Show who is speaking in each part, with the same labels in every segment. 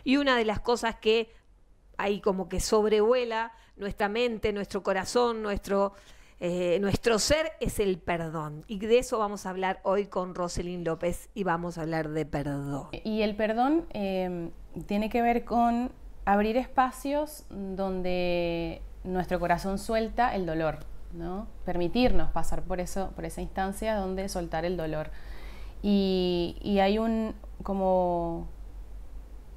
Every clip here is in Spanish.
Speaker 1: Y una de las cosas que ahí como que sobrevuela nuestra mente, nuestro corazón, nuestro ser es el perdón. Y de eso vamos a hablar hoy con Roselyn López y vamos a hablar de perdón.
Speaker 2: Y el perdón tiene que ver con abrir espacios donde nuestro corazón suelta el dolor, ¿no? Permitirnos pasar por esa instancia donde soltar el dolor. Y hay como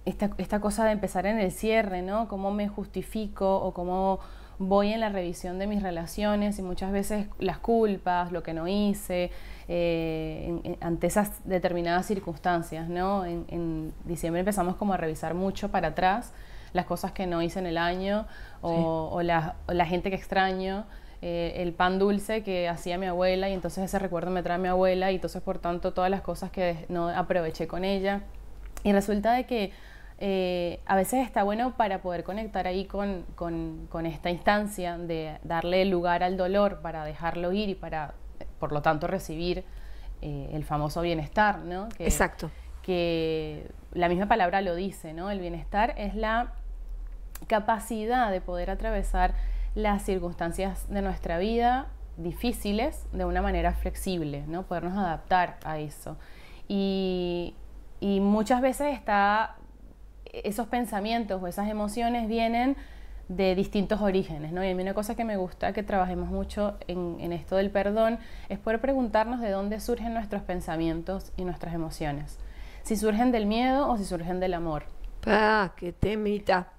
Speaker 2: esta cosa de empezar en el cierre, ¿no? Cómo me justifico o cómo voy en la revisión de mis relaciones y muchas veces las culpas, lo que no hice, ante esas determinadas circunstancias, ¿no? En diciembre empezamos como a revisar mucho para atrás las cosas que no hice en el año o la gente que extraño, el pan dulce que hacía mi abuela y entonces ese recuerdo me trae mi abuela y entonces por tanto todas las cosas que no aproveché con ella. Y resulta de que a veces está bueno para poder conectar ahí con esta instancia de darle lugar al dolor para dejarlo ir y para, por lo tanto, recibir el famoso bienestar, ¿no?
Speaker 1: Exacto.
Speaker 2: Que la misma palabra lo dice, ¿no? El bienestar es la capacidad de poder atravesar las circunstancias de nuestra vida difíciles de una manera flexible, ¿no? Podernos adaptar a eso. Y muchas veces esos pensamientos o esas emociones vienen de distintos orígenes, ¿no? Y a mí una cosa que me gusta que trabajemos mucho en esto del perdón es poder preguntarnos de dónde surgen nuestros pensamientos y nuestras emociones. Si surgen del miedo o si surgen del amor.
Speaker 1: ¡Ah, qué temita!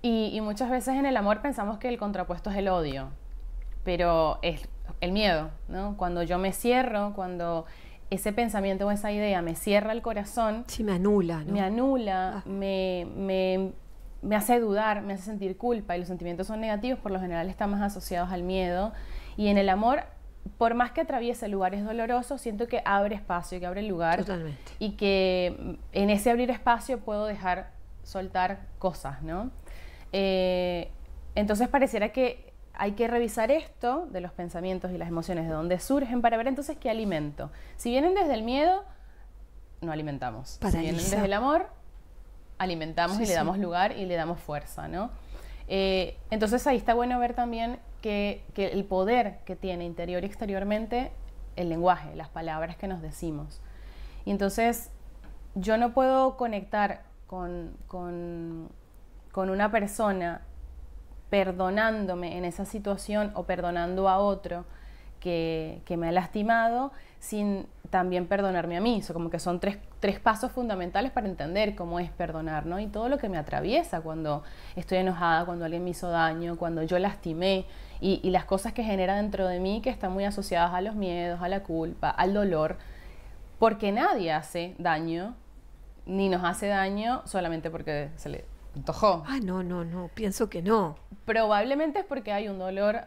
Speaker 2: Y muchas veces en el amor pensamos que el contrapuesto es el odio, pero es el miedo, ¿no? Cuando yo me cierro, cuando ese pensamiento o esa idea me cierra el corazón.
Speaker 1: Sí, me anula, ¿no?
Speaker 2: Me anula, me hace dudar, me hace sentir culpa y los sentimientos son negativos, por lo general están más asociados al miedo. Y en el amor, por más que atraviese lugares dolorosos, siento que abre espacio, que abre lugar.
Speaker 1: Totalmente.
Speaker 2: Y que en ese abrir espacio puedo soltar cosas, ¿no? Entonces pareciera que hay que revisar esto de los pensamientos y las emociones, de dónde surgen, para ver entonces qué alimento. Si vienen desde el miedo, no alimentamos.
Speaker 1: Paraliza.
Speaker 2: Si vienen desde el amor, alimentamos y le damos lugar y le damos fuerza, ¿no? Entonces ahí está bueno ver también que el poder que tiene interior y exteriormente el lenguaje, las palabras que nos decimos. Y entonces yo no puedo conectar con una persona perdonándome en esa situación o perdonando a otro que me ha lastimado sin también perdonarme a mí. Eso como que son tres pasos fundamentales para entender cómo es perdonar, ¿no? Y todo lo que me atraviesa cuando estoy enojada, cuando alguien me hizo daño, cuando yo lastimé y las cosas que genera dentro de mí que están muy asociadas a los miedos, a la culpa, al dolor, porque nadie hace daño ni nos hace daño solamente porque se le antojó.
Speaker 1: Ah, no, pienso que no.
Speaker 2: Probablemente es porque hay un dolor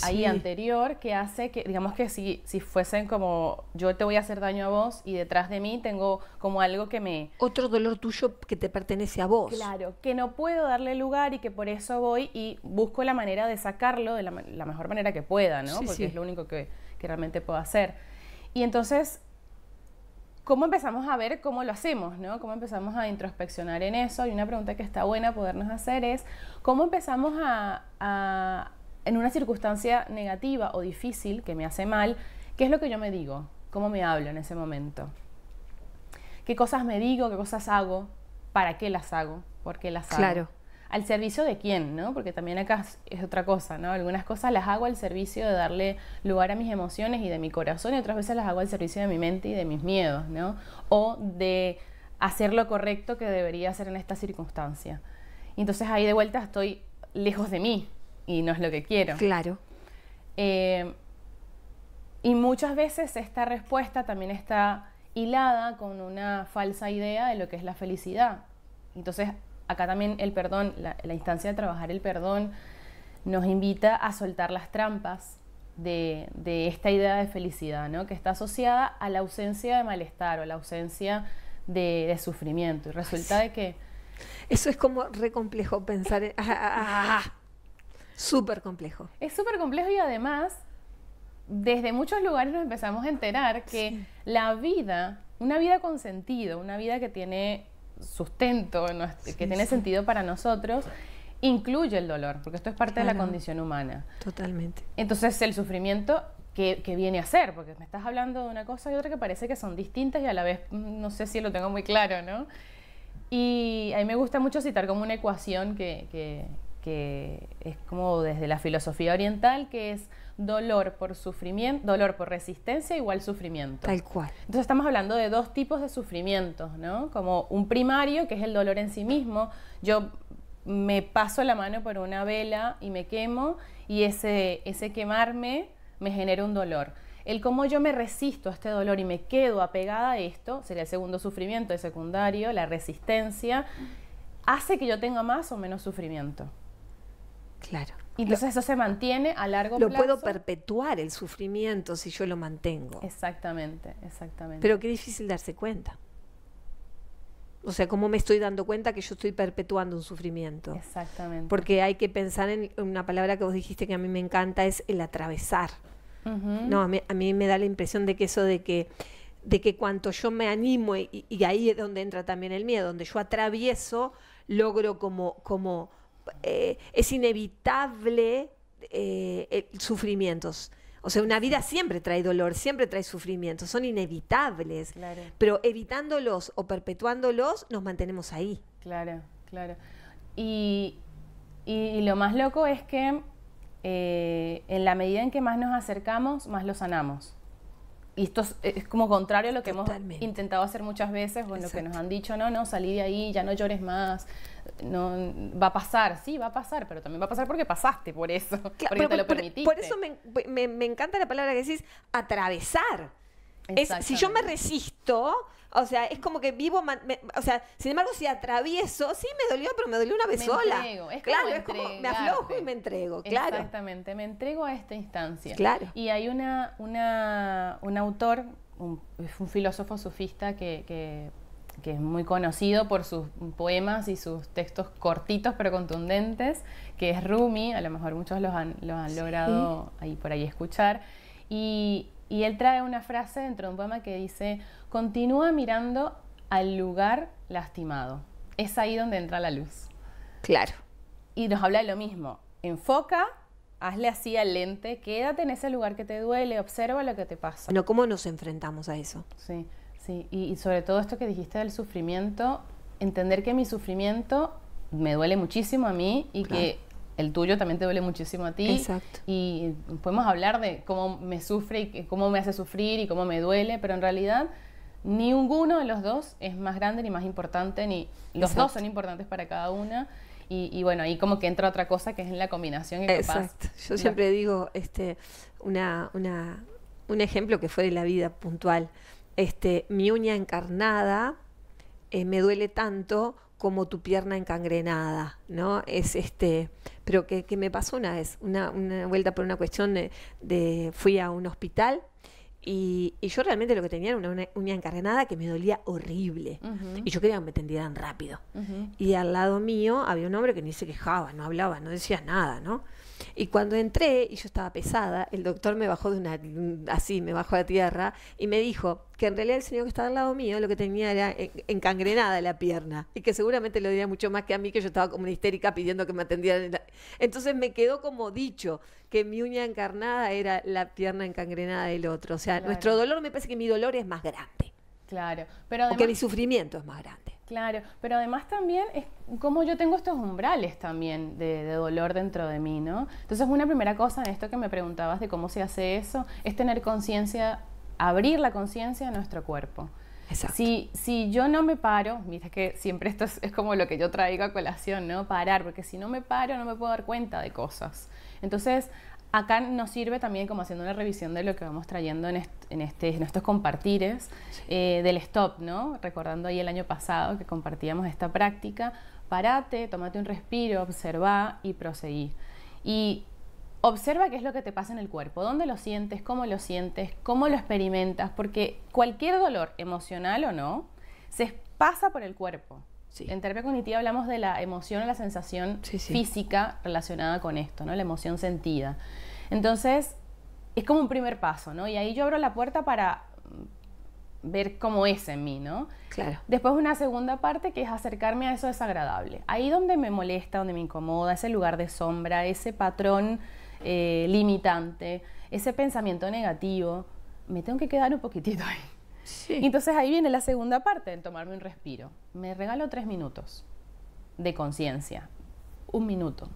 Speaker 2: ahí anterior que hace que, digamos que si fuesen como yo te voy a hacer daño a vos y detrás de mí tengo como algo que me...
Speaker 1: Otro dolor tuyo que te pertenece a vos.
Speaker 2: Claro, que no puedo darle lugar y que por eso voy y busco la manera de sacarlo de la mejor manera que pueda, ¿no?
Speaker 1: Sí,
Speaker 2: porque es lo único que realmente puedo hacer. Y entonces, ¿cómo empezamos a ver cómo lo hacemos, ¿no? ¿Cómo empezamos a introspeccionar en eso? Y una pregunta que está buena podernos hacer es, ¿cómo empezamos en una circunstancia negativa o difícil que me hace mal, qué es lo que yo me digo? ¿Cómo me hablo en ese momento? ¿Qué cosas me digo? ¿Qué cosas hago? ¿Para qué las hago? ¿Por qué las hago?
Speaker 1: Claro.
Speaker 2: ¿Al servicio de quién, no? Porque también acá es otra cosa, ¿no? Algunas cosas las hago al servicio de darle lugar a mis emociones y de mi corazón y otras veces las hago al servicio de mi mente y de mis miedos, ¿no? O de hacer lo correcto que debería hacer en esta circunstancia. Y entonces ahí de vuelta estoy lejos de mí y no es lo que quiero.
Speaker 1: Claro.
Speaker 2: Y muchas veces esta respuesta también está hilada con una falsa idea de lo que es la felicidad. Entonces acá también el perdón, la instancia de trabajar el perdón nos invita a soltar las trampas de esta idea de felicidad, ¿no? Que está asociada a la ausencia de malestar o la ausencia de sufrimiento. Y resulta de que...
Speaker 1: Eso es como re complejo pensar en... Súper complejo.
Speaker 2: Es súper complejo y además desde muchos lugares nos empezamos a enterar que la vida, una vida con sentido, una vida que tiene sustento, que tiene sentido para nosotros, incluye el dolor, porque esto es parte de la condición humana.
Speaker 1: Totalmente.
Speaker 2: Entonces el sufrimiento que viene a ser, porque me estás hablando de una cosa y otra que parece que son distintas y a la vez no sé si lo tengo muy claro, ¿no? Y a mí me gusta mucho citar como una ecuación que es como desde la filosofía oriental, que es dolor por sufrimiento, dolor por resistencia igual sufrimiento.
Speaker 1: Tal cual.
Speaker 2: Entonces estamos hablando de dos tipos de sufrimientos, ¿no? Como un primario, que es el dolor en sí mismo. Yo me paso la mano por una vela y me quemo, y ese quemarme me genera un dolor. El cómo yo me resisto a este dolor y me quedo apegada a esto, sería el segundo sufrimiento, el secundario, la resistencia, hace que yo tenga más o menos sufrimiento.
Speaker 1: Claro.
Speaker 2: Y entonces eso se mantiene a largo plazo.
Speaker 1: Lo puedo perpetuar el sufrimiento si yo lo mantengo.
Speaker 2: Exactamente, exactamente.
Speaker 1: Pero qué difícil darse cuenta. O sea, ¿cómo me estoy dando cuenta que yo estoy perpetuando un sufrimiento?
Speaker 2: Exactamente.
Speaker 1: Porque hay que pensar en una palabra que vos dijiste que a mí me encanta, es el atravesar. No, a mí me da la impresión de que eso de que cuanto yo me animo, y ahí es donde entra también el miedo, donde yo atravieso, logro como es inevitable sufrimientos. O sea, una vida siempre trae dolor, siempre trae sufrimientos, son inevitables.
Speaker 2: Claro.
Speaker 1: Pero evitándolos o perpetuándolos, nos mantenemos ahí.
Speaker 2: Claro, claro. Y lo más loco es que en la medida en que más nos acercamos, más lo sanamos. Y esto es como contrario a lo que
Speaker 1: Totalmente.
Speaker 2: hemos intentado hacer muchas veces, o lo que nos han dicho, no, salí de ahí, ya no llores más, no, va a pasar, sí, va a pasar, pero también va a pasar porque pasaste por eso,
Speaker 1: Claro,
Speaker 2: porque te lo permitiste.
Speaker 1: Por eso me encanta la palabra que decís, atravesar. Si yo me resisto, o sea, es como que vivo, o sea, sin embargo, si atravieso, sí me dolió, pero me dolió una vez sola.
Speaker 2: Entrego. Es
Speaker 1: claro,
Speaker 2: como
Speaker 1: es como me aflojo y me entrego, claro.
Speaker 2: Exactamente, me entrego a esta instancia.
Speaker 1: Claro.
Speaker 2: Y hay un autor, un filósofo sufista que es muy conocido por sus poemas y sus textos cortitos pero contundentes, que es Rumi. A lo mejor muchos los han logrado por ahí escuchar. Y él trae una frase dentro de un poema que dice: continúa mirando al lugar lastimado. Es ahí donde entra la luz.
Speaker 1: Claro.
Speaker 2: Y nos habla de lo mismo. Enfoca, hazle así al lente, quédate en ese lugar que te duele, observa lo que te pasa.
Speaker 1: Bueno, ¿cómo nos enfrentamos a eso?
Speaker 2: Sí, sí. Y sobre todo esto que dijiste del sufrimiento, entender que mi sufrimiento me duele muchísimo a mí y que el tuyo también te duele muchísimo a ti.
Speaker 1: Exacto.
Speaker 2: Y podemos hablar de cómo me sufre y cómo me hace sufrir y cómo me duele, pero en realidad ninguno de los dos es más grande ni más importante, ni los dos son importantes para cada una. Y bueno, ahí como que entra otra cosa que es en la combinación.
Speaker 1: Exacto. Yo siempre digo un ejemplo que fue de la vida puntual. Mi uña encarnada me duele tanto como tu pierna encangrenada, ¿no? Pero que me pasó una vez, una vuelta por una cuestión fui a un hospital y yo realmente lo que tenía era una uña encangrenada que me dolía horrible. Y yo quería que me tendieran rápido. Y al lado mío había un hombre que ni se quejaba, no hablaba, no decía nada, ¿no? Y cuando entré y yo estaba pesada, el doctor me bajó me bajó a la tierra y me dijo que en realidad el señor que estaba al lado mío lo que tenía era encangrenada la pierna y que seguramente lo diría mucho más que a mí, que yo estaba como una histérica pidiendo que me atendieran. Entonces me quedó como dicho que mi uña encarnada era la pierna encangrenada del otro. O sea, nuestro dolor, me parece que mi dolor es más grande.
Speaker 2: Claro, pero además,
Speaker 1: porque mi sufrimiento es más grande.
Speaker 2: Claro, pero además también es como yo tengo estos umbrales también de dolor dentro de mí, ¿no? Entonces una primera cosa en esto que me preguntabas de cómo se hace eso, es tener conciencia, abrir la conciencia de nuestro cuerpo.
Speaker 1: Exacto.
Speaker 2: Si yo no me paro, mira que siempre esto es como lo que yo traigo a colación, ¿no? Parar, porque si no me paro no me puedo dar cuenta de cosas. Entonces acá nos sirve también como haciendo una revisión de lo que vamos trayendo en estos compartires, del stop, ¿no? Recordando ahí el año pasado que compartíamos esta práctica. Parate, tómate un respiro, observa y proseguí. Y observa qué es lo que te pasa en el cuerpo, dónde lo sientes, cómo lo experimentas, porque cualquier dolor, emocional o no, se pasa por el cuerpo. Sí. En terapia cognitiva hablamos de la emoción o la sensación física relacionada con esto, ¿no? La emoción sentida. Entonces, es como un primer paso, ¿no? Y ahí yo abro la puerta para ver cómo es en mí, ¿no?
Speaker 1: Claro.
Speaker 2: Después una segunda parte que es acercarme a eso desagradable. Ahí donde me molesta, donde me incomoda, ese lugar de sombra, ese patrón limitante, ese pensamiento negativo, me tengo que quedar un poquitito ahí.
Speaker 1: Sí.
Speaker 2: Y entonces ahí viene la segunda parte, en tomarme un respiro. Me regalo 3 minutos de conciencia. 1 minuto.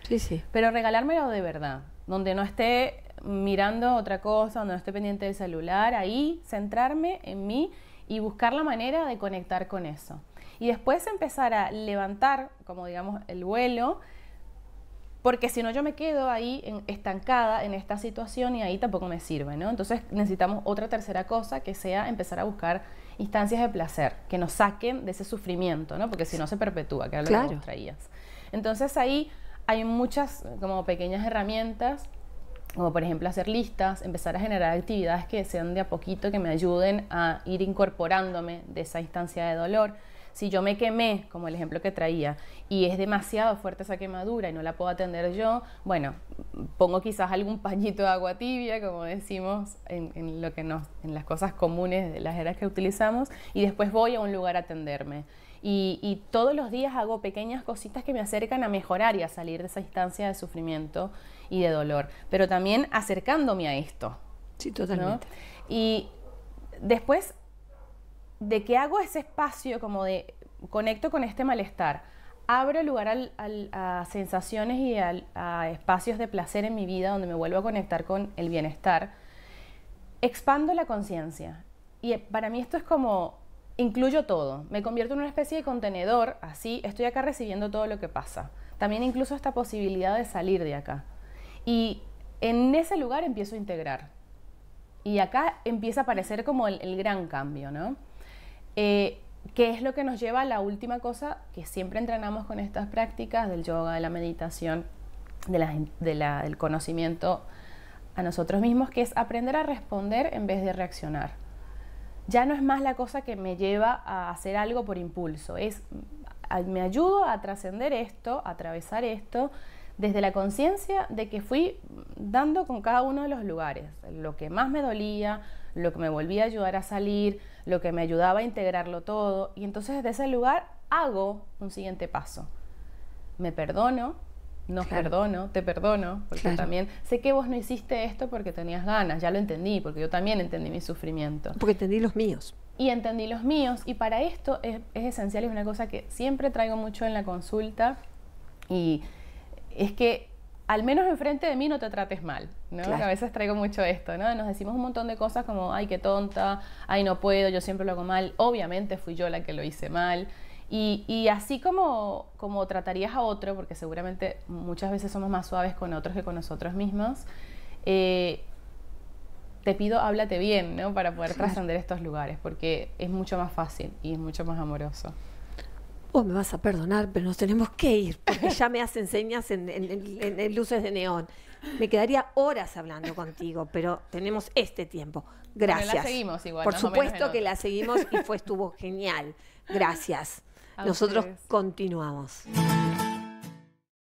Speaker 1: Sí, sí.
Speaker 2: Pero regalármelo de verdad, donde no esté mirando otra cosa, donde no esté pendiente del celular, ahí centrarme en mí y buscar la manera de conectar con eso. Y después empezar a levantar, como digamos, el vuelo, porque si no yo me quedo ahí estancada en esta situación y ahí tampoco me sirve, ¿no? Entonces necesitamos otra tercera cosa que sea empezar a buscar instancias de placer, que nos saquen de ese sufrimiento, ¿no? Porque si no se perpetúa, que era lo que vos traías. Entonces ahí hay muchas como pequeñas herramientas, como por ejemplo hacer listas, empezar a generar actividades que sean de a poquito, que me ayuden a ir incorporándome de esa instancia de dolor. Si yo me quemé, como el ejemplo que traía, y es demasiado fuerte esa quemadura y no la puedo atender yo, bueno, pongo quizás algún pañito de agua tibia, como decimos en las cosas comunes de las eras que utilizamos, y después voy a un lugar a atenderme. Y todos los días hago pequeñas cositas que me acercan a mejorar y a salir de esa instancia de sufrimiento y de dolor, pero también acercándome a esto.
Speaker 1: Sí, totalmente.
Speaker 2: ¿No? Y después de que hago ese espacio como de conecto con este malestar, abro lugar a sensaciones y a espacios de placer en mi vida donde me vuelvo a conectar con el bienestar, expando la conciencia. Y para mí esto es como, incluyo todo, me convierto en una especie de contenedor, así estoy acá recibiendo todo lo que pasa. También incluso esta posibilidad de salir de acá. Y en ese lugar empiezo a integrar. Y acá empieza a aparecer como el gran cambio, ¿no? Que es lo que nos lleva a la última cosa que siempre entrenamos con estas prácticas del yoga, de la meditación, del conocimiento a nosotros mismos, que es aprender a responder en vez de reaccionar. Ya no es más la cosa que me lleva a hacer algo por impulso, me ayudo a trascender esto, a atravesar esto, desde la conciencia de que fui dando con cada uno de los lugares, lo que más me dolía, lo que me volvía a ayudar a salir, lo que me ayudaba a integrarlo todo, y entonces desde ese lugar hago un siguiente paso. Me perdono, nos perdono, te perdono, porque también sé que vos no hiciste esto porque tenías ganas, ya lo entendí, porque yo también entendí mi sufrimiento.
Speaker 1: Porque entendí los míos.
Speaker 2: Y entendí los míos, y para esto es esencial, es una cosa que siempre traigo mucho en la consulta, y es que al menos enfrente de mí no te trates mal, ¿no? Claro. A veces traigo mucho esto, ¿no? Nos decimos un montón de cosas como, ay, qué tonta, ay, no puedo, yo siempre lo hago mal. Obviamente fui yo la que lo hice mal. Y así como tratarías a otro, porque seguramente muchas veces somos más suaves con otros que con nosotros mismos, te pido, háblate bien, ¿no? Para poder trascender estos lugares, porque es mucho más fácil y es mucho más amoroso.
Speaker 1: Vos me vas a perdonar, pero nos tenemos que ir, porque ya me hacen señas en luces de neón. Me quedaría horas hablando contigo, pero tenemos este tiempo. Gracias.
Speaker 2: Bueno, la seguimos igual.
Speaker 1: Por supuesto que la seguimos y estuvo genial. Gracias. Nosotros continuamos.